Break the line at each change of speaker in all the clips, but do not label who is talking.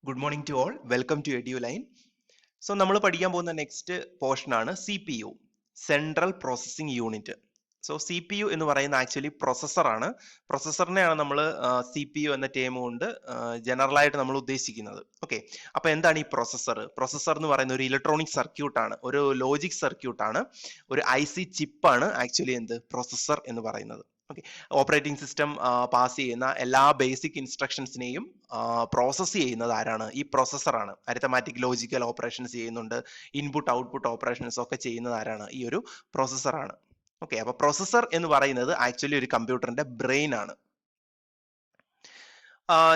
Good morning to all. Welcome to Eduline. So നമ്മൾ പഠിക്കാൻ പോകുന്ന നെക്സ്റ്റ് പോർഷൻ ആണ് CPU, central processing unit. So CPU എന്ന് പറയുന്ന ആക്ച്വലി പ്രൊസസ്സർ ആണ്. പ്രൊസസ്സറിനെയാണ് നമ്മൾ CPU എന്ന ടേം കൊണ്ട് ജനറൽ ആയിട്ട് നമ്മൾ ഉദ്ദേശിക്കുന്നത്. ഓക്കെ, അപ്പൊ എന്താണ് ഈ പ്രൊസസ്സർ? പ്രൊസസ്സർ എന്ന് പറയുന്ന ഒരു ഇലക്ട്രോണിക് സർക്യൂട്ട് ആണ്, ഒരു ലോജിക് സർക്യൂട്ട് ആണ്, ഒരു IC ചിപ്പാണ് ആക്ച്വലി എന്ത് പ്രൊസസ്സർ എന്ന് പറയുന്നത്. ഓക്കെ, ഓപ്പറേറ്റിംഗ് സിസ്റ്റം പാസ് ചെയ്യുന്ന എല്ലാ ബേസിക് ഇൻസ്ട്രക്ഷൻസിനെയും പ്രോസസ് ചെയ്യുന്നത് ആരാണ്? ഈ പ്രൊസസ്സർ ആണ്. അരിത്തമാറ്റിക് ലോജിക്കൽ ഓപ്പറേഷൻസ് ചെയ്യുന്നുണ്ട്, ഇൻപുട്ട് ഔട്ട്പുട്ട് ഓപ്പറേഷൻസ് ഒക്കെ ചെയ്യുന്നത് ആരാണ്? ഈ ഒരു പ്രൊസസ്സർ ആണ്. ഓക്കെ, അപ്പൊ പ്രൊസസ്സർ എന്ന് പറയുന്നത് ആക്ച്വലി ഒരു കമ്പ്യൂട്ടറിന്റെ ബ്രെയിൻ ആണ്.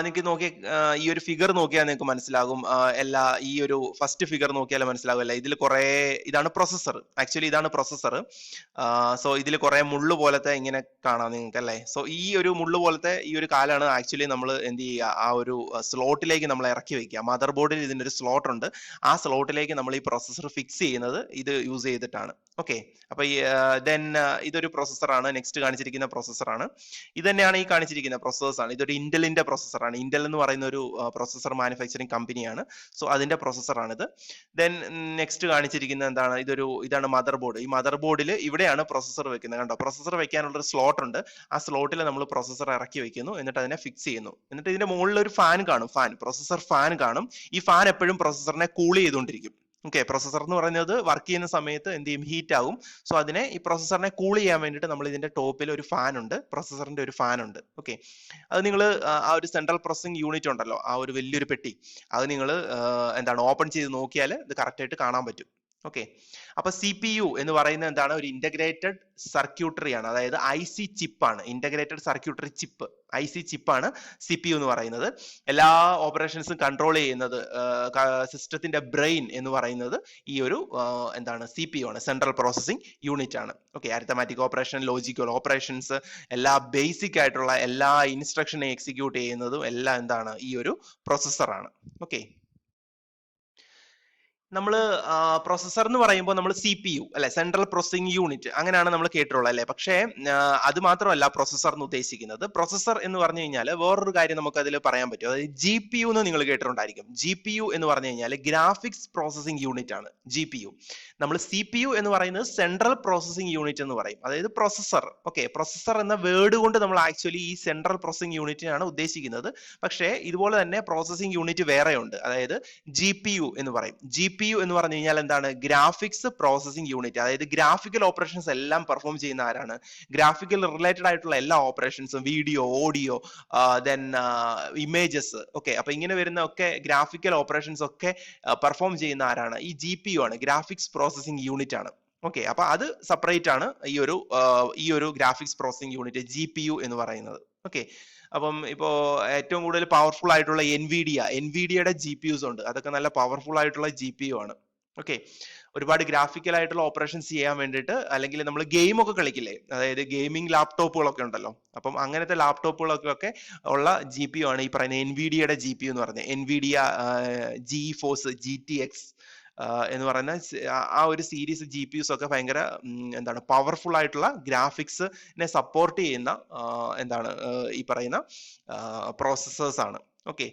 നിങ്ങൾക്ക് നോക്കിയ ഈ ഒരു ഫിഗർ നോക്കിയാൽ നിങ്ങൾക്ക് മനസ്സിലാകും. ഈ ഒരു ഫസ്റ്റ് ഫിഗർ നോക്കിയാൽ മനസ്സിലാകും അല്ലേ, ഇതിൽ കുറെ ഇതാണ് പ്രൊസസ്സർ. ആക്ച്വലി ഇതാണ് പ്രൊസസ്സർ. സോ ഇതിൽ കുറെ മുള്ളു പോലത്തെ ഇങ്ങനെ കാണാം നിങ്ങൾക്ക് അല്ലേ. സോ ഈ ഒരു മുള്ളു പോലത്തെ ഈ ഒരു കാലാണ് ആക്ച്വലി നമ്മൾ എന്ത് ചെയ്യുക, ആ ഒരു സ്ലോട്ടിലേക്ക് നമ്മൾ ഇറക്കി വെക്കുക. മദർ ബോർഡിൽ ഇതിന്റെ ഒരു സ്ലോട്ട് ഉണ്ട്. ആ സ്ലോട്ടിലേക്ക് നമ്മൾ ഈ പ്രൊസസ്സർ ഫിക്സ് ചെയ്യുന്നത് ഇത് യൂസ് ചെയ്തിട്ടാണ്. ഓക്കെ, അപ്പൊ ഇതൊരു പ്രൊസസ്സർ ആണ്. നെക്സ്റ്റ് കാണിച്ചിരിക്കുന്ന പ്രൊസസ്സർ ആണ്. ഇത് തന്നെയാണ് ഈ കാണിച്ചിരിക്കുന്ന പ്രൊസസ്സേഴ്സ് ആണ്. ഇതൊരു ഇന്റലിന്റെ പ്രൊസസ്സർ ആണ്. ഇന്റൽ എന്ന് പറയുന്ന ഒരു പ്രൊസസ്സർ മാനുഫാക്ചറിങ് കമ്പനിയാണ്. സോ അതിന്റെ പ്രൊസസ്സർ ആണിത്. ദെൻ നെക്സ്റ്റ് കാണിച്ചിരിക്കുന്ന എന്താണ്, ഇതാണ് മദർ ബോർഡ്. ഈ മദർ ബോർഡിൽ ഇവിടെയാണ് പ്രൊസസ്സർ വെക്കുന്നത്. കണ്ടോ, പ്രൊസസ്സർ വെക്കാനുള്ള ഒരു സ്ലോട്ട് ഉണ്ട്. ആ സ്ലോട്ടിൽ നമ്മൾ പ്രൊസസ്സർ ഇറക്കി വെക്കുന്നു, എന്നിട്ട് അതിനെ ഫിക്സ് ചെയ്യുന്നു. എന്നിട്ട് ഇതിന്റെ മുകളിൽ ഒരു ഫാൻ കാണും, പ്രൊസസ്സർ ഫാൻ കാണും. ഈ ഫാൻ എപ്പോഴും പ്രൊസസ്സറിനെ കൂൾ ചെയ്തുകൊണ്ടിരിക്കും. ഓക്കെ, പ്രൊസസ്സർ എന്ന് പറയുന്നത് വർക്ക് ചെയ്യുന്ന സമയത്ത് എന്ത് ചെയ്യും, ഹീറ്റ് ആകും. സോ അതിനെ ഈ പ്രൊസസ്സറിനെ കൂൾ ചെയ്യാൻ വേണ്ടിയിട്ട് നമ്മൾ ഇതിന്റെ ടോപ്പിൽ ഒരു ഫാൻ ഉണ്ട്, പ്രൊസസ്സറിന്റെ ഒരു ഫാൻ ഉണ്ട്. ഓക്കെ, അത് നിങ്ങൾ ആ ഒരു സെൻട്രൽ പ്രോസസിംഗ് യൂണിറ്റ് ഉണ്ടല്ലോ, ആ ഒരു വലിയൊരു പെട്ടി, അത് നിങ്ങൾ ഓപ്പൺ ചെയ്ത് നോക്കിയാൽ ഇത് കറക്റ്റ് ആയിട്ട് കാണാൻ പറ്റും. ഓക്കെ, അപ്പൊ CPU എന്ന് പറയുന്നത് എന്താണ്, ഒരു ഇന്റഗ്രേറ്റഡ് സർക്യൂട്ടറി ആണ്. അതായത് IC ചിപ്പാണ്, ഇന്റഗ്രേറ്റഡ് സർക്യൂട്ടറി ചിപ്പ്, IC ചിപ്പാണ് CPU എന്ന് പറയുന്നത്. എല്ലാ ഓപ്പറേഷൻസും കൺട്രോൾ ചെയ്യുന്നത്, സിസ്റ്റത്തിന്റെ ബ്രെയിൻ എന്ന് പറയുന്നത് ഈ ഒരു CPU ആണ്, സെൻട്രൽ പ്രോസസിംഗ് യൂണിറ്റ് ആണ്. Okay, arithmetic operation, logical operations, എല്ലാ ബേസിക് ആയിട്ടുള്ള എല്ലാ ഇൻസ്ട്രക്ഷനെ എക്സിക്യൂട്ട് ചെയ്യുന്നതും എല്ലാം എന്താണ്, ഈ ഒരു പ്രൊസസ്സർ ആണ്. ഓക്കെ, നമ്മൾ പ്രൊസസ്സർ എന്ന് പറയുമ്പോൾ നമ്മൾ CPU അല്ലെ, സെൻട്രൽ പ്രോസസിംഗ് യൂണിറ്റ്, അങ്ങനെയാണ് നമ്മൾ കേട്ടിട്ടുള്ളത് അല്ലെ. പക്ഷേ അത് മാത്രമല്ല പ്രൊസസ്സർ എന്ന് ഉദ്ദേശിക്കുന്നത്. പ്രൊസസ്സർ എന്ന് പറഞ്ഞു കഴിഞ്ഞാൽ വേറൊരു കാര്യം നമുക്ക് അതിൽ പറയാൻ പറ്റും. അതായത് GPU എന്ന് നിങ്ങൾ കേട്ടിട്ടുണ്ടായിരിക്കും. GPU എന്ന് പറഞ്ഞു കഴിഞ്ഞാൽ ഗ്രാഫിക്സ് പ്രോസസിംഗ് യൂണിറ്റ് ആണ് GPU. നമ്മൾ CPU എന്ന് പറയുന്നത് സെൻട്രൽ പ്രോസസിംഗ് യൂണിറ്റ് എന്ന് പറയും, അതായത് പ്രൊസസ്സർ. ഓക്കെ, പ്രൊസസ്സർ എന്ന വേർഡ് കൊണ്ട് നമ്മൾ ആക്ച്വലി ഈ സെൻട്രൽ പ്രോസസിംഗ് യൂണിറ്റിനാണ് ഉദ്ദേശിക്കുന്നത്. പക്ഷേ ഇതുപോലെ തന്നെ പ്രോസസിംഗ് യൂണിറ്റ് വേറെ ഉണ്ട്, അതായത് GPU എന്ന് പറയും. GPU എന്ന് പറഞ്ഞു കഴിഞ്ഞാൽ എന്താണ്, ഗ്രാഫിക്സ് പ്രോസസിംഗ് യൂണിറ്റ്. അതായത് ഗ്രാഫിക്കൽ ഓപ്പറേഷൻസ് എല്ലാം പെർഫോം ചെയ്യുന്ന ആരാണ്? ഗ്രാഫിക്കൽ റിലേറ്റഡ് ആയിട്ടുള്ള എല്ലാ ഓപ്പറേഷൻസും, video, audio, then images, okay, അപ്പൊ ഇങ്ങനെ വരുന്ന ഒക്കെ ഗ്രാഫിക്കൽ ഓപ്പറേഷൻസ് ഒക്കെ പെർഫോം ചെയ്യുന്ന ആരാണ്? ഈ GPU ആണ്, ഗ്രാഫിക്സ് പ്രോസസിംഗ് യൂണിറ്റ് ആണ്. ഓക്കെ, അപ്പൊ അത് സെപ്പറേറ്റ് ആണ് ഈ ഒരു ഗ്രാഫിക്സ് പ്രോസസിംഗ് യൂണിറ്റ് GPU എന്ന് പറയുന്നത്. ഓക്കെ, അപ്പം ഇപ്പോ ഏറ്റവും കൂടുതൽ പവർഫുൾ ആയിട്ടുള്ള എൻവിഡിയയുടെ GPUs ഉണ്ട്. അതൊക്കെ നല്ല പവർഫുൾ ആയിട്ടുള്ള GPU ആണ്. ഓക്കെ, ഒരുപാട് ഗ്രാഫിക്കൽ ആയിട്ടുള്ള ഓപ്പറേഷൻസ് ചെയ്യാൻ വേണ്ടിയിട്ട്, അല്ലെങ്കിൽ നമ്മൾ ഗെയിം ഒക്കെ കളിക്കില്ലേ, അതായത് ഗെയിമിംഗ് ലാപ്ടോപ്പുകളൊക്കെ ഉണ്ടല്ലോ, അപ്പം അങ്ങനത്തെ ലാപ്ടോപ്പുകളൊക്കെ ഉള്ള GPU ആണ് ഈ പറയുന്ന എൻവിഡിയയുടെ GPU എന്ന് പറയുന്നത്. എൻവിഡിയ GeForce GTX എന്ന് പറയുന്ന ആ ഒരു സീരീസ് GPUs ഒക്കെ ഭയങ്കര പവർഫുൾ ആയിട്ടുള്ള ഗ്രാഫിക്സിനെ സപ്പോർട്ട് ചെയ്യുന്ന ഈ പറയുന്ന പ്രോസസ്സേഴ്സ് ആണ്. ഓക്കെ,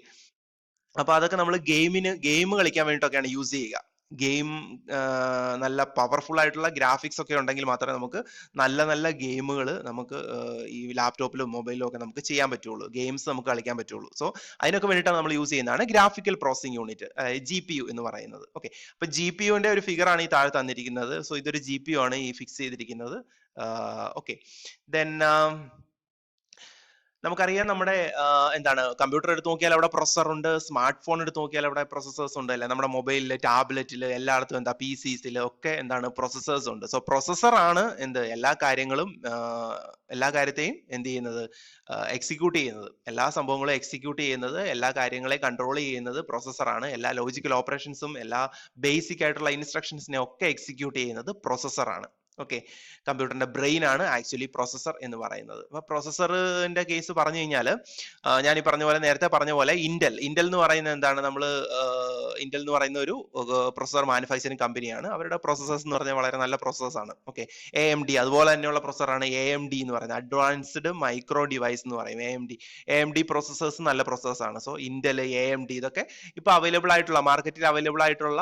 അപ്പൊ അതൊക്കെ നമ്മൾ ഗെയിം കളിക്കാൻ വേണ്ടിയിട്ടൊക്കെയാണ് യൂസ് ചെയ്യുക. ഗെയിം നല്ല പവർഫുൾ ആയിട്ടുള്ള ഗ്രാഫിക്സ് ഒക്കെ ഉണ്ടെങ്കിൽ മാത്രമേ നമുക്ക് നല്ല നല്ല ഗെയിമുകൾ നമുക്ക് ഈ ലാപ്ടോപ്പിലും മൊബൈലിലും ഒക്കെ നമുക്ക് ചെയ്യാൻ പറ്റുള്ളൂ, ഗെയിംസ് നമുക്ക് കളിക്കാൻ പറ്റുള്ളൂ. സോ അതിനൊക്കെ വേണ്ടിയിട്ടാണ് നമ്മൾ യൂസ് ചെയ്യുന്നതാണ് ഗ്രാഫിക്കൽ പ്രോസസിംഗ് യൂണിറ്റ്, GPU എന്ന് പറയുന്നത്. ഓക്കെ, അപ്പൊ GPUവിന്റെ ഒരു ഫിഗർ ആണ് ഈ താഴെ തന്നിരിക്കുന്നത്. സോ ഇതൊരു GPU ആണ് ഈ ഫിക്സ് ചെയ്തിരിക്കുന്നത്. ഓക്കെ, ദെൻ നമുക്കറിയാം, നമ്മുടെ കമ്പ്യൂട്ടർ എടുത്ത് നോക്കിയാൽ അവിടെ പ്രൊസസ്സർ ഉണ്ട്, സ്മാർട്ട് ഫോൺ എടുത്ത് നോക്കിയാൽ അവിടെ പ്രൊസസ്സേഴ്സ് ഉണ്ട് അല്ലെ. നമ്മുടെ മൊബൈലില്, ടാബ്ലറ്റില്, എല്ലായിടത്തും PCസില് ഒക്കെ പ്രൊസസ്സേഴ്സ് ഉണ്ട്. സോ പ്രൊസസ്സർ ആണ് എല്ലാ കാര്യത്തെയും ചെയ്യുന്നത്, എക്സിക്യൂട്ട് ചെയ്യുന്നത്. എല്ലാ സംഭവങ്ങളും എക്സിക്യൂട്ട് ചെയ്യുന്നത്, എല്ലാ കാര്യങ്ങളെ കൺട്രോൾ ചെയ്യുന്നത് പ്രൊസസ്സർ ആണ്. എല്ലാ ലോജിക്കൽ ഓപ്പറേഷൻസും, എല്ലാ ബേസിക് ആയിട്ടുള്ള ഇൻസ്ട്രക്ഷൻസിനെ ഒക്കെ എക്സിക്യൂട്ട് ചെയ്യുന്നത് പ്രൊസസ്സർ ആണ്. ഓക്കെ, കമ്പ്യൂട്ടറിന്റെ ബ്രെയിൻ ആണ് ആക്ച്വലി പ്രൊസസ്സർ എന്ന് പറയുന്നത്. അപ്പൊ പ്രൊസസ്സറിന്റെ കേസ് പറഞ്ഞു കഴിഞ്ഞാൽ, ഞാൻ ഈ നേരത്തെ പറഞ്ഞ പോലെ ഇന്റൽ എന്ന് പറയുന്നത് എന്താണ്, നമ്മൾ ഇന്റൽ എന്ന് പറയുന്ന ഒരു പ്രൊസസർ മാനുഫാക്ചറിങ് കമ്പനിയാണ്. അവരുടെ പ്രോസസ്സേഴ്സ് എന്ന് പറഞ്ഞാൽ വളരെ നല്ല പ്രോസസ്സേഴ്സ് ആണ്. ഓക്കെ, AMD അതുപോലെ തന്നെയുള്ള പ്രോസസ്സറാണ് AMD എന്ന് പറയുന്നത്, അഡ്വാൻസ്ഡ് മൈക്രോ ഡിവൈസ് എന്ന് പറയും. AMD പ്രോസസ്സേഴ്സ് നല്ല പ്രോസസ്സേഴ്സ് ആണ്. സോ ഇന്റൽ, AMD ഇതൊക്കെ ഇപ്പൊ അവൈലബിൾ ആയിട്ടുള്ള മാർക്കറ്റിൽ അവൈലബിൾ ആയിട്ടുള്ള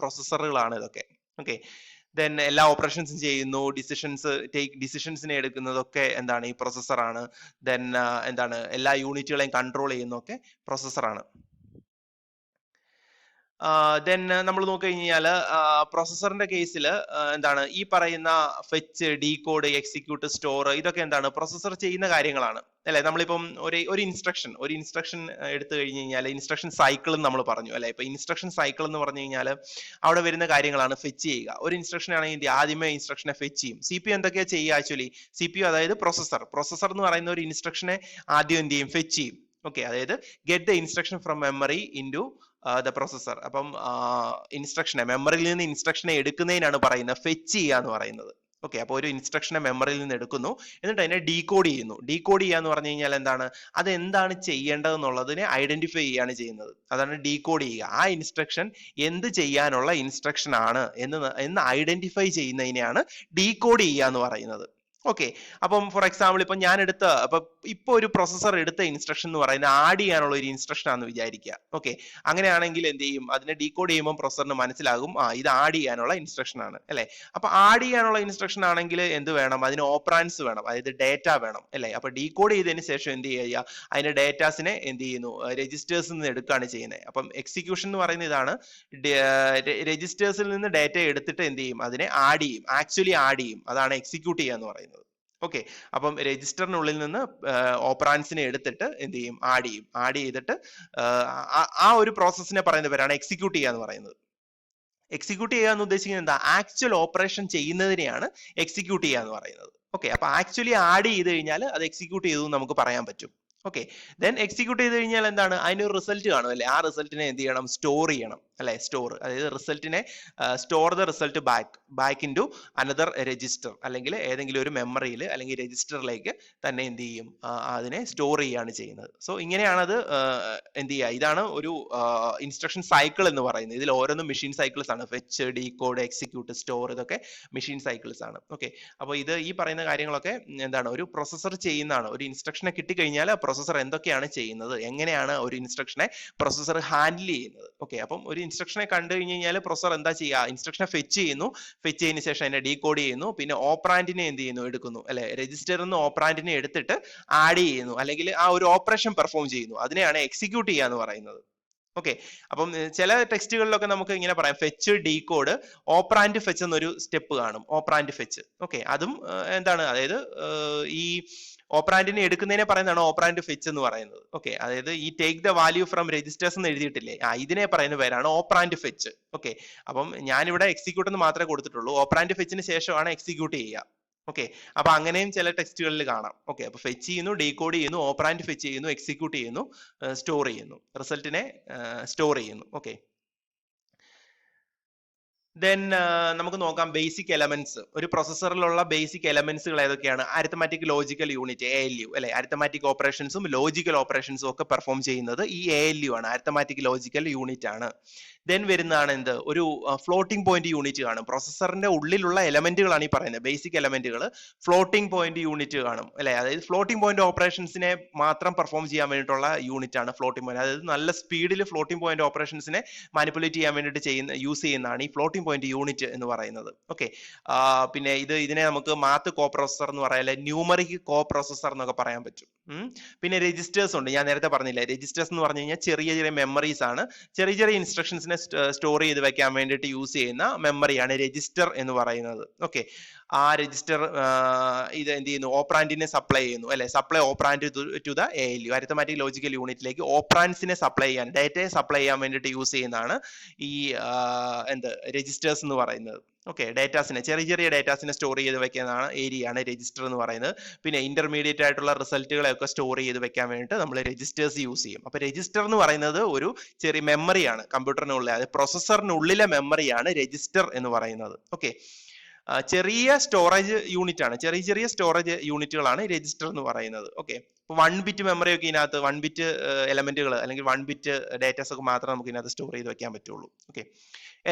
പ്രോസസ്സറുകളാണ് ഇതൊക്കെ. ഓക്കെ, ദെൻ എല്ലാ ഓപ്പറേഷൻസും ചെയ്യുന്നു, ഡിസിഷൻസിനെ എടുക്കുന്നതൊക്കെ എന്താണ് ഈ പ്രോസസ്സറാണ്. ദെൻ എന്താണ് എല്ലാ യൂണിറ്റുകളെയും കൺട്രോൾ ചെയ്യുന്നതൊക്കെ പ്രോസസ്സറാണ്. ദെൻ നമ്മൾ നോക്കി കഴിഞ്ഞാൽ പ്രോസസ്സറിന്റെ കേസിൽ എന്താണ് ഈ പറയുന്ന ഫെച്ച്, ഡീകോഡ്, എക്സിക്യൂട്ട്, സ്റ്റോർ ഇതൊക്കെ എന്താണ് പ്രോസസ്സർ ചെയ്യുന്ന കാര്യങ്ങളാണ് അല്ലെ. നമ്മളിപ്പം ഒരു ഇൻസ്ട്രക്ഷൻ എടുത്തു കഴിഞ്ഞ് കഴിഞ്ഞാൽ ഇൻസ്ട്രക്ഷൻ സൈക്കിൾ നമ്മൾ പറഞ്ഞു അല്ലെ. ഇപ്പൊ ഇൻസ്ട്രക്ഷൻ സൈക്കിൾ എന്ന് പറഞ്ഞു കഴിഞ്ഞാൽ അവിടെ വരുന്ന കാര്യങ്ങളാണ് ഫെച്ച് ചെയ്യുക. ഒരു ഇൻസ്ട്രക്ഷൻ ആണെങ്കിൽ ആദ്യമേ ഇൻസ്ട്രക്ഷനെ ഫെച്ച് ചെയ്യും. CPU എന്തൊക്കെയാ ചെയ്യുക ആക്ച്വലി? CPU അതായത് പ്രോസസ്സർ എന്ന് പറയുന്ന ഒരു ഇൻസ്ട്രക്ഷനെ ആദ്യം എന്ത് ചെയ്യും? ഫെച്ച് ചെയ്യും. ഓക്കെ, അതായത് get the instruction from memory into the processor. അപ്പം ഇൻസ്ട്രക്ഷനെ മെമ്മറിയിൽ നിന്ന് ഇൻസ്ട്രക്ഷനെ എടുക്കുന്നതിനാണ് പറയുന്നത് ഫെച്ച് ചെയ്യുക എന്ന് പറയുന്നത്. ഓക്കെ, അപ്പോൾ ഒരു ഇൻസ്ട്രക്ഷനെ മെമ്മറിയിൽ നിന്ന് എടുക്കുന്നു, എന്നിട്ട് അതിനെ ഡീകോഡ് ചെയ്യുന്നു. ഡീകോഡ് ചെയ്യുക എന്ന് പറഞ്ഞു കഴിഞ്ഞാൽ എന്താണ്? അത് എന്താണ് ചെയ്യേണ്ടതെന്നുള്ളതിനെ ഐഡന്റിഫൈ ചെയ്യുകയാണ് ചെയ്യുന്നത്. അതാണ് ഡീകോഡ് ചെയ്യുക. ആ ഇൻസ്ട്രക്ഷൻ എന്ത് ചെയ്യാനുള്ള ഇൻസ്ട്രക്ഷൻ ആണ് എന്ന് ഐഡന്റിഫൈ ചെയ്യുന്നതിനെയാണ് ഡീകോഡ് ചെയ്യുക എന്ന് പറയുന്നത്. ഓക്കെ, അപ്പം ഫോർ എക്സാമ്പിൾ ഇപ്പൊ ഞാൻ ഇപ്പൊ ഒരു പ്രോസസ്സർ എടുത്ത ഇൻസ്ട്രക്ഷൻ എന്ന് പറയുന്നത് ആഡ് ചെയ്യാനുള്ള ഒരു ഇൻസ്ട്രക്ഷൻ ആണെന്ന് വിചാരിക്കുക. ഓക്കെ, അങ്ങനെയാണെങ്കിൽ എന്ത് ചെയ്യും? അതിനെ ഡീകോഡ് ചെയ്യുമ്പോൾ പ്രോസസ്സറിന് മനസ്സിലാകും ഇത് ആഡ് ചെയ്യാനുള്ള ഇൻസ്ട്രക്ഷൻ ആണ് അല്ലെ. അപ്പൊ ആഡ് ചെയ്യാനുള്ള ഇൻസ്ട്രക്ഷൻ ആണെങ്കിൽ എന്ത് വേണം? അതിന് ഓപ്പറാൻസ് വേണം, അതായത് ഡേറ്റ വേണം അല്ലെ. അപ്പൊ ഡീകോഡ് ചെയ്തതിന് ശേഷം എന്ത് ചെയ്യുക? അതിന്റെ ഡേറ്റാസിനെ എന്ത് ചെയ്യുന്നു? രജിസ്റ്റേഴ്സിൽ നിന്ന് എടുക്കുകയാണ് ചെയ്യുന്നത്. അപ്പം എക്സിക്യൂഷൻ എന്ന് പറയുന്ന ഇതാണ്. രജിസ്റ്റേഴ്സിൽ നിന്ന് ഡേറ്റ എടുത്തിട്ട് എന്ത് ചെയ്യും? അതിനെ ആഡ് ചെയ്യും, ആക്ച്വലി ആഡ് ചെയ്യും. അതാണ് എക്സിക്യൂട്ട് ചെയ്യുക എന്ന് പറയുന്നത്. ഓക്കെ, അപ്പം രജിസ്റ്ററിനുള്ളിൽ നിന്ന് ഓപ്പറാൻസിനെ എടുത്തിട്ട് എന്ത് ചെയ്യും? ആഡ് ചെയ്യും. ആഡ് ചെയ്തിട്ട് ആ ഒരു പ്രോസസ്സിനെ പറയുന്ന പേരാണ് എക്സിക്യൂട്ട് ചെയ്യുക എന്ന് പറയുന്നത്. എക്സിക്യൂട്ട് ചെയ്യുക എന്ന് ഉദ്ദേശിക്കുന്നത് എന്താ? ആക്ച്വൽ ഓപ്പറേഷൻ ചെയ്യുന്നതിനെയാണ് എക്സിക്യൂട്ട് ചെയ്യുക എന്ന് പറയുന്നത്. ഓക്കെ, അപ്പൊ ആക്ച്വലി ആഡ് ചെയ്ത് കഴിഞ്ഞാൽ അത് എക്സിക്യൂട്ട് ചെയ്തു നമുക്ക് പറയാൻ പറ്റും. ഓക്കെ, ദെൻ എക്സിക്യൂട്ട് ചെയ്ത് കഴിഞ്ഞാൽ എന്താണ്? അതിനൊരു റിസൾട്ട് കാണും അല്ലെ. ആ റിസൾട്ടിനെ എന്ത് ചെയ്യണം? സ്റ്റോർ ചെയ്യണം അല്ലെ. സ്റ്റോർ, അതായത് റിസൾട്ടിനെ store the result back into another register, അല്ലെങ്കിൽ ഏതെങ്കിലും ഒരു മെമ്മറിയിൽ അല്ലെങ്കിൽ രജിസ്റ്ററിലേക്ക് തന്നെ എന്ത് ചെയ്യും? അതിനെ സ്റ്റോർ ചെയ്യുകയാണ് ചെയ്യുന്നത്. സോ ഇങ്ങനെയാണ് അത് എന്ത് ചെയ്യുക. ഇതാണ് ഒരു ഇൻസ്ട്രക്ഷൻ സൈക്കിൾ എന്ന് പറയുന്നത്. ഇതിൽ ഓരോന്നും മെഷീൻ സൈക്കിൾസ് ആണ്. ഫെച്ച്, ഡീകോഡ്, എക്സിക്യൂട്ട്, സ്റ്റോർ ഇതൊക്കെ മെഷീൻ സൈക്കിൾസ് ആണ്. ഓക്കെ, അപ്പോൾ ഈ പറയുന്ന കാര്യങ്ങളൊക്കെ എന്താണ്? ഒരു പ്രോസസ്സർ ചെയ്യുന്നതാണ്. ഒരു ഇൻസ്ട്രക്ഷനെ കിട്ടിക്കഴിഞ്ഞാൽ പ്രോസസ്സർ എന്തൊക്കെയാണ് ചെയ്യുന്നത്, എങ്ങനെയാണ് ഒരു ഇൻസ്ട്രക്ഷനെ പ്രോസസ്സർ ഹാൻഡിൽ ചെയ്യുന്നത്. ഓക്കെ, അപ്പം ഒരു ഇൻസ്ട്രക്ഷനെ കണ്ടു കഴിഞ്ഞ് കഴിഞ്ഞാൽ പ്രോസസ്സർ എന്താ ചെയ്യുക? ഇൻസ്ട്രക്ഷനെ ഫെച്ച് ചെയ്യുന്നു. ഫെച്ച് ചെയ്തതിന് ശേഷം അതിനെ ഡീകോഡ് ചെയ്യുന്നു. പിന്നെ ഓപ്പറാൻഡിനെ എന്ത് ചെയ്യുന്നു? എടുക്കുന്നു അല്ലെ. രജിസ്റ്ററിൽ നിന്ന് ഓപ്പറാൻഡിനെ എടുത്തിട്ട് ആഡ് ചെയ്യുന്നു, അല്ലെങ്കിൽ ആ ഒരു ഓപ്പറേഷൻ പെർഫോം ചെയ്യുന്നു. അതിനെയാണ് എക്സിക്യൂട്ട് ചെയ്യുക എന്ന് പറയുന്നത്. ഓക്കെ, അപ്പം ചില ടെക്സ്റ്റുകളിലൊക്കെ നമുക്ക് ഇങ്ങനെ പറയാം, ഫെച്ച്, ഡീകോഡ്, ഓപ്പറാൻഡ് ഫെച്ച് എന്നൊരു സ്റ്റെപ്പ് കാണും. Operand fetch. ഓക്കെ, അതും എന്താണ്? അതായത് ഈ ഓപ്പറാൻഡിനെ എടുക്കുന്നതിനെ പറയുന്നതാണ് ഓപ്പറാൻഡ് ഫെച്ച് എന്ന് പറയുന്നത്. ഓക്കെ, അതായത് ഈ take the value from registers എന്ന് എഴുതിയിട്ടില്ലേ, ഇതിനെ പറയുന്ന പേരാണ് ഓപ്പറാൻഡ് ഫെച്ച്. ഓക്കെ, അപ്പം ഞാനിവിടെ എക്സിക്യൂട്ട് എന്ന് മാത്രമേ കൊടുത്തിട്ടുള്ളൂ. ഓപ്പറാൻഡ് ഫെച്ചിന് ശേഷമാണ് എക്സിക്യൂട്ട് ചെയ്യുക. ഓക്കെ, അപ്പൊ അങ്ങനെയും ചില ടെക്സ്റ്റുകളിൽ കാണാം. ഓക്കെ, അപ്പൊ ഫെച്ച് ചെയ്യുന്നു, ഡീകോഡ് ചെയ്യുന്നു, ഓപ്പറാൻഡ് ഫെച്ച് ചെയ്യുന്നു, എക്സിക്യൂട്ട് ചെയ്യുന്നു, സ്റ്റോർ ചെയ്യുന്നു, റിസൾട്ടിനെ സ്റ്റോർ ചെയ്യുന്നു. ഓക്കെ, ദെൻ നമുക്ക് നോക്കാം ബേസിക് എലമെന്റ്സ്. ഒരു പ്രോസസ്സറിലുള്ള ബേസിക് എലമെന്റ്സുകൾ ഏതൊക്കെയാണ്? അരിത്തമാറ്റിക് ലോജിക്കൽ യൂണിറ്റ്, ALU അല്ലെ. അരിത്തമാറ്റിക് ഓപ്പറേഷൻസും ലോജിക്കൽ ഓപ്പറേഷൻസും ഒക്കെ പെർഫോം ചെയ്യുന്നത് ഈ ALU ആണ്, അരിത്തമാറ്റിക് ലോജിക്കൽ യൂണിറ്റ് ആണ്. ദെൻ വരുന്നതാണ് എന്ത്? ഒരു ഫ്ലോട്ടിംഗ് പോയിന്റ് യൂണിറ്റ് കാണും. പ്രോസസ്സറിന്റെ ഉള്ളിലുള്ള എലമെന്റുകളാണ് ഈ പറയുന്നത്, ബേസിക് എലമെന്റുകൾ. ഫ്ലോട്ടിംഗ് പോയിന്റ് യൂണിറ്റ് കാണും അല്ലെ. അതായത് ഫ്ലോട്ടിംഗ് പോയിന്റ് ഓപ്പറേഷൻസിനെ മാത്രം പെർഫോം ചെയ്യാൻ വേണ്ടിയിട്ടുള്ള യൂണിറ്റ് ആണ് ഫ്ലോട്ടിംഗ് പോയിന്റ്. അതായത് നല്ല സ്പീഡിൽ ഫ്ലോട്ടിംഗ് പോയിന്റ് ഓപ്പറേഷൻസിനെ മാനിപ്പുലേറ്റ് ചെയ്യാൻ വേണ്ടിയിട്ട് യൂസ് ചെയ്യുന്നതാണ് ഈ ഫ്ലോട്ടിംഗ് പോയിന്റ് യൂണിറ്റ് എന്ന് പറയുന്നത്. ഓക്കെ, പിന്നെ ഇതിനെ നമുക്ക് മാത്ത് കോ പ്രോസസർ എന്ന് പറയാം, അല്ലെ ന്യൂമറിക് കോ പ്രോസസർ എന്നൊക്കെ പറയാൻ പറ്റും. പിന്നെ രജിസ്റ്റേഴ്സ് ഉണ്ട്. ഞാൻ നേരത്തെ പറഞ്ഞില്ലേ, രജിസ്റ്റേഴ്സ് എന്ന് പറഞ്ഞു കഴിഞ്ഞാൽ ചെറിയ ചെറിയ മെമ്മറീസ് ആണ്. ചെറിയ ചെറിയ ഇൻസ്ട്രക്ഷൻസിനെ സ്റ്റോർ ചെയ്ത് വെക്കാൻ വേണ്ടിയിട്ട് യൂസ് ചെയ്യുന്ന മെമ്മറിയാണ് രജിസ്റ്റർ എന്ന് പറയുന്നത്. ഓക്കെ, ആ രജിസ്റ്റർ ഇത് എന്ത് ചെയ്യുന്നു? ഓപ്പറാൻഡിനെ സപ്ലൈ ചെയ്യുന്നു അല്ലെ. Supply operand to the ALU, arithmetic logical യൂണിറ്റിലേക്ക് ഓപ്പറാൻഡ്സിനെ സപ്ലൈ ചെയ്യാൻ, ഡേറ്റയെ സപ്ലൈ ചെയ്യാൻ വേണ്ടിയിട്ട് യൂസ് ചെയ്യുന്നതാണ് ഈ രജിസ്റ്റേഴ്സ് എന്ന് പറയുന്നത്. ഓക്കെ, ഡേറ്റാസിനെ, ചെറിയ ചെറിയ ഡേറ്റാസിനെ സ്റ്റോർ ചെയ്ത് വെക്കുന്നതാണ് ഏരിയയാണ് രജിസ്റ്റർ എന്ന് പറയുന്നത്. പിന്നെ ഇന്റർമീഡിയറ്റ് ആയിട്ടുള്ള റിസൾട്ടുകളെയൊക്കെ സ്റ്റോർ ചെയ്ത് വെക്കാൻ വേണ്ടിയിട്ട് നമ്മൾ രജിസ്റ്റേഴ്സ് യൂസ് ചെയ്യും. അപ്പൊ രജിസ്റ്റർ എന്ന് പറയുന്നത് ഒരു ചെറിയ മെമ്മറിയാണ് കമ്പ്യൂട്ടറിനുള്ളിൽ, അതായത് പ്രോസസ്സറിനുള്ളിലെ മെമ്മറിയാണ് രജിസ്റ്റർ എന്ന് പറയുന്നത്. ഓക്കെ, ചെറിയ സ്റ്റോറേജ് യൂണിറ്റ് ആണ്, ചെറിയ ചെറിയ സ്റ്റോറേജ് യൂണിറ്റുകളാണ് രജിസ്റ്റർ എന്ന് പറയുന്നത്. ഓക്കെ, 1 ബിറ്റ് മെമ്മറി ഒക്കെ ഇതിനകത്ത് 1 ബിറ്റ് എലമെന്റുകൾ അല്ലെങ്കിൽ 1 ബിറ്റ് ഡേറ്റാസ് ഒക്കെ മാത്രമേ നമുക്ക് ഇതിനകത്ത് സ്റ്റോർ ചെയ്ത് വെക്കാൻ പറ്റുള്ളൂ. Okay,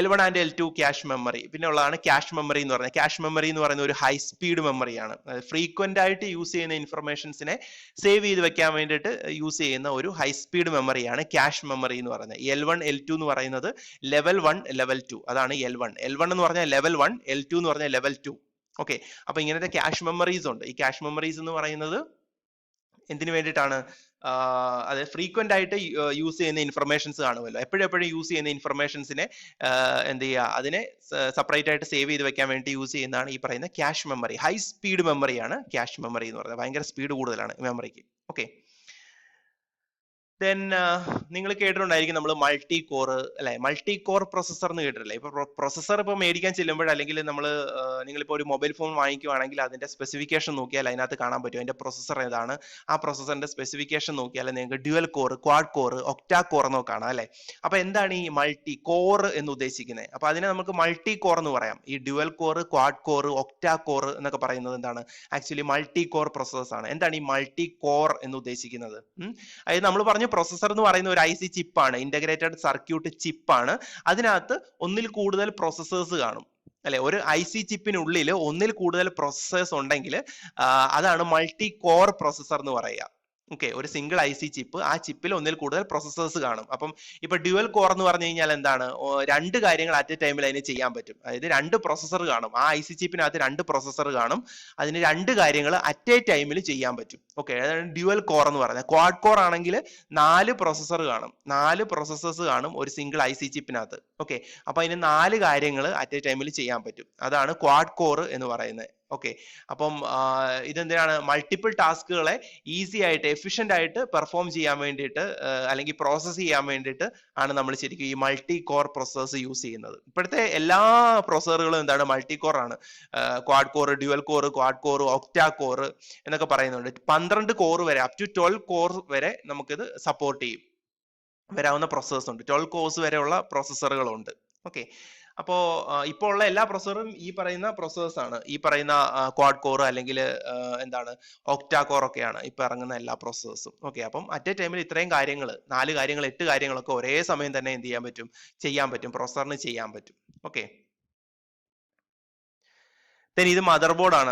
L1 and L2 cache memory. പിന്നെ ഉള്ളതാണ് ക്യാഷ് മെമ്മറി എന്ന് പറയുന്നത്. ക്യാഷ് മെമ്മറി എന്ന് പറയുന്ന ഒരു ഹൈ സ്പീഡ് മെമ്മറിയാണ്. ഫ്രീക്വന്റ് ആയിട്ട് യൂസ് ചെയ്യുന്ന ഇൻഫർമേഷൻസിനെ സേവ് ചെയ്ത് വെക്കാൻ വേണ്ടിയിട്ട് യൂസ് ചെയ്യുന്ന ഒരു ഹൈ സ്പീഡ് മെമ്മറിയാണ് ക്യാഷ് മെമ്മറി എന്ന് പറയുന്നത്. L1 L2 എന്ന് പറയുന്നത് ലെവൽ 1 ലെവൽ 2, അതാണ് L1. L1 എന്ന് പറഞ്ഞാൽ ലെവൽ 1, L2 എന്ന് പറഞ്ഞാൽ ലെവൽ 2. ഓക്കെ, അപ്പൊ ഇങ്ങനത്തെ ക്യാഷ് മെമ്മറീസ് ഉണ്ട്. ഈ ക്യാഷ് മെമ്മറീസ് എന്ന് പറയുന്നത് എന്തിനു വേണ്ടിയിട്ടാണ്? അത് ഫ്രീക്വന്റ് ആയിട്ട് യൂസ് ചെയ്യുന്ന ഇൻഫർമേഷൻസ് കാണുമല്ലോ, എപ്പോഴും യൂസ് ചെയ്യുന്ന ഇൻഫർമേഷൻസിനെ എന്ത് ചെയ്യുക, അതിനെ സെപ്പറേറ്റ് ആയിട്ട് സേവ് ചെയ്ത് വെക്കാൻ വേണ്ടി യൂസ് ചെയ്യുന്നതാണ് ഈ പറയുന്ന ക്യാഷ് മെമ്മറി. ഹൈ സ്പീഡ് മെമ്മറിയാണ് ക്യാഷ് മെമ്മറി എന്ന് പറയുന്നത്. ഭയങ്കര സ്പീഡ് കൂടുതലാണ് മെമ്മറിക്ക്. ഓക്കെ, ദെൻ നിങ്ങൾ കേട്ടിട്ടുണ്ടായിരിക്കും നമ്മൾ മൾട്ടി കോർ അല്ലെ, മൾട്ടി കോർ പ്രൊസസർ എന്ന് കേട്ടിട്ടില്ലേ? ഇപ്പൊ പ്രൊസസർ ഇപ്പൊ മേടിക്കാൻ ചെല്ലുമ്പോൾ അല്ലെങ്കിൽ നമ്മൾ നിങ്ങളിപ്പോ ഒരു മൊബൈൽ ഫോൺ വാങ്ങിക്കുവാണെങ്കിൽ അതിന്റെ സ്പെസിഫിക്കേഷൻ നോക്കിയാൽ അതിനകത്ത് കാണാൻ പറ്റും അതിന്റെ പ്രൊസസർ ഏതാണ്. ആ പ്രൊസസറിന്റെ സ്പെസിഫിക്കേഷൻ നോക്കിയാൽ നിങ്ങൾക്ക് dual core, quad core, octa core എന്നൊക്കെ കാണാം അല്ലെ. അപ്പൊ എന്താണ് ഈ മൾട്ടി കോർ എന്ന് ഉദ്ദേശിക്കുന്നത്? അപ്പൊ അതിനെ നമുക്ക് മൾട്ടി കോർ എന്ന് പറയാം. ഈ dual core, quad core, octa core എന്നൊക്കെ പറയുന്നത് എന്താണ്? ആക്ച്വലി മൾട്ടി കോർ പ്രൊസസേഴ്സ് ആണ്. എന്താണ് ഈ മൾട്ടി കോർ എന്ന് ഉദ്ദേശിക്കുന്നത്? അതായത് നമ്മൾ പറഞ്ഞു പ്രൊസസർ എന്ന് പറയുന്ന ഒരു IC ചിപ്പാണ്, ഇന്റഗ്രേറ്റഡ് സർക്യൂട്ട് ചിപ്പാണ്. അതിനകത്ത് ഒന്നിൽ കൂടുതൽ പ്രൊസസേഴ്സ് കാണും അല്ലെ. ഒരു IC ചിപ്പിനുള്ളിൽ ഒന്നിൽ കൂടുതൽ പ്രൊസസേഴ്സ് ഉണ്ടെങ്കിൽ അതാണ് മൾട്ടി കോർ പ്രൊസസർ എന്ന് പറയുക. ഓക്കെ, ഒരു സിംഗിൾ IC ചിപ്പ്, ആ ചിപ്പിൽ ഒന്നിൽ കൂടുതൽ പ്രൊസസേഴ്സ് കാണും. അപ്പം ഇപ്പൊ ഡ്യുവൽ കോർ എന്ന് പറഞ്ഞു കഴിഞ്ഞാൽ എന്താണ്? രണ്ട് കാര്യങ്ങൾ അറ്റ് എ ടൈമിൽ അതിന് ചെയ്യാൻ പറ്റും. അതായത് രണ്ട് പ്രൊസസർ കാണും, ആ IC ചിപ്പിനകത്ത് രണ്ട് പ്രൊസസർ കാണും, അതിന് രണ്ട് കാര്യങ്ങൾ അറ്റ് എ ടൈമിൽ ചെയ്യാൻ പറ്റും. ഓക്കെ, അതാണ് ഡ്യുവൽ കോർ എന്ന് പറയുന്നത്. ക്വാഡ് കോർ ആണെങ്കിൽ 4 പ്രൊസസർ കാണും, 4 പ്രൊസസേഴ്സ് കാണും ഒരു സിംഗിൾ IC ചിപ്പിനകത്ത്. ഓക്കെ, അപ്പൊ അതിന് 4 കാര്യങ്ങൾ അറ്റ് എ ടൈമിൽ ചെയ്യാൻ പറ്റും. അതാണ് ക്വാഡ് കോർ എന്ന് പറയുന്നത്. ഓക്കെ, അപ്പം ഇതെന്തിനാണ്? മൾട്ടിപ്പിൾ ടാസ്കുകളെ ഈസി ആയിട്ട് എഫിഷ്യന്റ് ആയിട്ട് പെർഫോം ചെയ്യാൻ വേണ്ടിയിട്ട് അല്ലെങ്കിൽ പ്രോസസ് ചെയ്യാൻ വേണ്ടിയിട്ട് ആണ് നമ്മൾ ശരിക്കും ഈ മൾട്ടി കോർ പ്രൊസസേഴ്സ് യൂസ് ചെയ്യുന്നത്. ഇപ്പോഴത്തെ എല്ലാ പ്രൊസസറുകളും എന്താണ്? മൾട്ടി കോർ ആണ്. Quad core, dual core, quad core, octa core എന്നൊക്കെ പറയുന്നുണ്ട്. 12 കോർ വരെ, അപ് ടു 12 കോർ വരെ നമുക്കിത് സപ്പോർട്ട് ചെയ്യും വരാവുന്ന പ്രൊസസേഴ്സ് ഉണ്ട്. 12 കോഴ്സ് വരെയുള്ള പ്രൊസസറുകളുണ്ട്. ഓക്കെ, അപ്പോ ഇപ്പോൾ ഉള്ള എല്ലാ പ്രൊസസറും ഈ പറയുന്ന പ്രൊസസേഴ്സ് ആണ്. ഈ പറയുന്ന ക്വാഡ് കോർ അല്ലെങ്കിൽ എന്താണ് ഒക്ടാ കോർ ഒക്കെയാണ് ഇപ്പൊ ഇറങ്ങുന്ന എല്ലാ പ്രൊസസേഴ്സും. ഓക്കെ, അപ്പം അറ്റ് എ ടൈമിൽ ഇത്രയും കാര്യങ്ങൾ, 4 കാര്യങ്ങൾ, 8 കാര്യങ്ങളൊക്കെ ഒരേ സമയം തന്നെ എന്ത് ചെയ്യാൻ പറ്റും? ചെയ്യാൻ പറ്റും, പ്രൊസസറിന് ചെയ്യാൻ പറ്റും. ഓക്കെ, ഇത് മദർ ബോർഡ് ആണ്.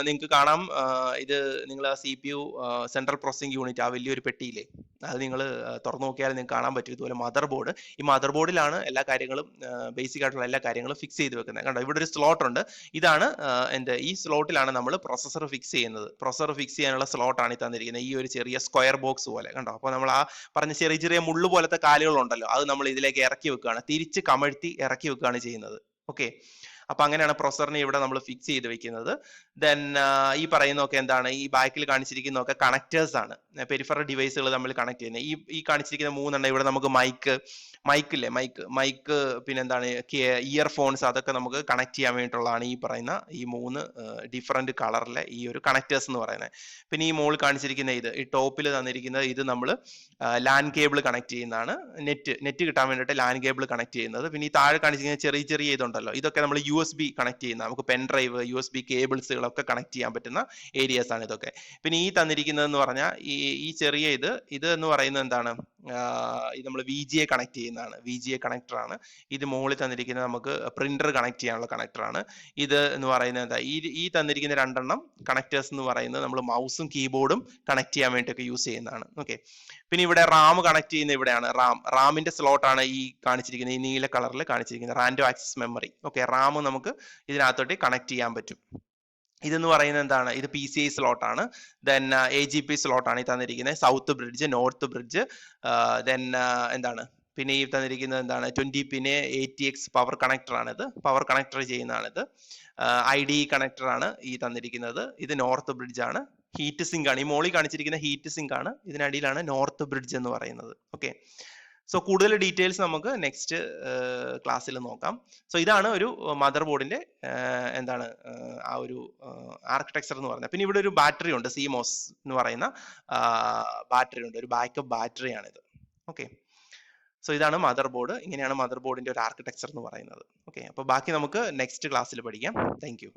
നിങ്ങൾക്ക് കാണാം, ഇത് നിങ്ങൾ ആ CPU സെൻട്രൽ പ്രോസസിംഗ് യൂണിറ്റ്, ആ വലിയൊരു പെട്ടിയില്ലേ, അത് നിങ്ങൾ തുറന്നു നോക്കിയാൽ നിങ്ങൾക്ക് കാണാൻ പറ്റും ഇതുപോലെ മദർ ബോർഡ്. ഈ മദർ ബോർഡിലാണ് എല്ലാ കാര്യങ്ങളും, ബേസിക് ആയിട്ടുള്ള എല്ലാ കാര്യങ്ങളും ഫിക്സ് ചെയ്ത് വെക്കുന്നത്. കണ്ടോ, ഇവിടെ ഒരു സ്ലോട്ട് ഉണ്ട്. ഇതാണ് ഈ സ്ലോട്ടിലാണ് നമ്മൾ പ്രൊസസർ ഫിക്സ് ചെയ്യുന്നത്. പ്രൊസസർ ഫിക്സ് ചെയ്യാനുള്ള സ്ലോട്ടാണ് ഈ തന്നിരിക്കുന്നത്, ഈ ഒരു ചെറിയ സ്ക്വയർ ബോക്സ് പോലെ. കണ്ടോ, അപ്പോൾ നമ്മൾ ആ പറഞ്ഞ ചെറിയ ചെറിയ മുള്ളു പോലത്തെ കാലുകളുണ്ടല്ലോ, അത് നമ്മൾ ഇതിലേക്ക് ഇറക്കി വെക്കുകയാണ്, തിരിച്ച് കമഴ്ത്തി ഇറക്കി വെക്കുകയാണ് ചെയ്യുന്നത്. ഓക്കെ, അപ്പൊ അങ്ങനെയാണ് പ്രൊസസറിനെ ഇവിടെ നമ്മൾ ഫിക്സ് ചെയ്ത് വെക്കുന്നത്. ദെൻ ഈ പറയുന്നതൊക്കെ എന്താണ്? ഈ ബാക്കിൽ കാണിച്ചിരിക്കുന്നതൊക്കെ കണക്ടേഴ്സ് ആണ്, പെരിഫറൽ ഡിവൈസുകൾ തമ്മിൽ കണക്ട് ചെയ്യുന്നത്. ഈ കാണിച്ചിരിക്കുന്ന 3 ഇവിടെ നമുക്ക് മൈക്കില്ലേ, മൈക്ക് പിന്നെന്താണ് ഇയർഫോൺസ്, അതൊക്കെ നമുക്ക് കണക്ട് ചെയ്യാൻ വേണ്ടിയിട്ടുള്ളതാണ് ഈ പറയുന്ന ഈ 3 ഡിഫറെന്റ് കളറിലെ ഈ ഒരു കണക്ടേഴ്സ് എന്ന് പറയുന്നത്. പിന്നെ ഈ മോൾ കാണിച്ചിരിക്കുന്ന ഈ ടോപ്പിൽ തന്നിരിക്കുന്നത് ഇത് നമ്മൾ ലാൻ കേബിൾ കണക്ട് ചെയ്യുന്നതാണ്, നെറ്റ് കിട്ടാൻ വേണ്ടിയിട്ട് ലാൻ കേബിൾ കണക്ട് ചെയ്യുന്നത്. പിന്നെ ഈ താഴെ കാണിച്ചിരിക്കുന്ന ചെറിയ ചെറിയ ഇതുണ്ടല്ലോ, ഇതൊക്കെ നമ്മൾ USB കണക്ട് ചെയ്യുന്ന, നമുക്ക് പെൻ ഡ്രൈവ്, USB കേബിൾസുകളൊക്കെ കണക്ട് ചെയ്യാൻ പറ്റുന്ന ഏരിയാസ് ആണ് ഇതൊക്കെ. പിന്നെ ഈ തന്നിരിക്കുന്നത് എന്ന് പറഞ്ഞാൽ ഈ ചെറിയ ഇത് എന്ന് പറയുന്നത് എന്താണ്? ഇത് നമ്മൾ VGA കണക്ട് ചെയ്യുന്നതാണ്, VGA കണക്ടർ ആണ്. ഇത് മുകളിൽ തന്നിരിക്കുന്നത് നമുക്ക് പ്രിന്റർ കണക്ട് ചെയ്യാനുള്ള കണക്ടർ ആണ്. ഇത് എന്ന് പറയുന്നത് എന്താ? ഈ തന്നിരിക്കുന്ന 2 കണക്ടേഴ്സ് എന്ന് പറയുന്നത് നമ്മൾ മൗസും കീബോർഡും കണക്ട് ചെയ്യാൻ വേണ്ടിയൊക്കെ യൂസ് ചെയ്യുന്നതാണ്. ഓക്കെ, പിന്നെ ഇവിടെ റാം കണക്ട് ചെയ്യുന്ന ഇവിടെയാണ്. റാമിന്റെ സ്ലോട്ട് ആണ് ഈ കാണിച്ചിരിക്കുന്നത്, ഈ നീല കളറിൽ കാണിച്ചിരിക്കുന്നത് random access memory. Okay, Ram നമുക്ക് ഇതിനകത്തോട്ട് കണക്ട് ചെയ്യാൻ പറ്റും. ഇതെന്ന് പറയുന്നത് എന്താണ്? ഇത് PCI സ്ലോട്ട് ആണ്. ദെൻ AGP സ്ലോട്ട് ആണ് ഈ തന്നിരിക്കുന്നത്, south bridge, north bridge. Then എന്താണ്? പിന്നെ ഈ തന്നിരിക്കുന്നത് എന്താണ്? 20 പിന്നെ ATX പവർ കണക്ടർ ആണിത്, പവർ കണക്ടർ ചെയ്യുന്നതാണിത്. IDE കണക്ടർ ആണ് ഈ തന്നിരിക്കുന്നത്. ഇത് നോർത്ത് ബ്രിഡ്ജ് ആണ്. ഹീറ്റ് സിങ്ക് ആണ്, ഈ മോളി കാണിച്ചിരിക്കുന്ന ഹീറ്റ് സിങ്ക് ആണ്, ഇതിനടിയിലാണ് നോർത്ത് ബ്രിഡ്ജ് എന്ന് പറയുന്നത്. ഓക്കെ, സോ കൂടുതൽ ഡീറ്റെയിൽസ് നമുക്ക് നെക്സ്റ്റ് ക്ലാസ്സിൽ നോക്കാം. സോ ഇതാണ് ഒരു മദർ ബോർഡിന്റെ എന്താണ് ആ ഒരു ആർക്കിടെക്ചർ എന്ന് പറയുന്നത്. പിന്നെ ഇവിടെ ഒരു ബാറ്ററി ഉണ്ട്, CMOS എന്ന് പറയുന്ന ബാറ്ററി ഉണ്ട്, ഒരു ബാക്കപ്പ് ബാറ്ററിയാണിത്. ഓക്കെ, സോ ഇതാണ് മദർ ബോർഡ്. ഇങ്ങനെയാണ് മദർ ബോർഡിന്റെ ഒരു ആർക്കിടെക്ചർ എന്ന് പറയുന്നത്. ഓക്കെ, അപ്പൊ ബാക്കി നമുക്ക് നെക്സ്റ്റ് ക്ലാസ്സിൽ പഠിക്കാം. Thank you.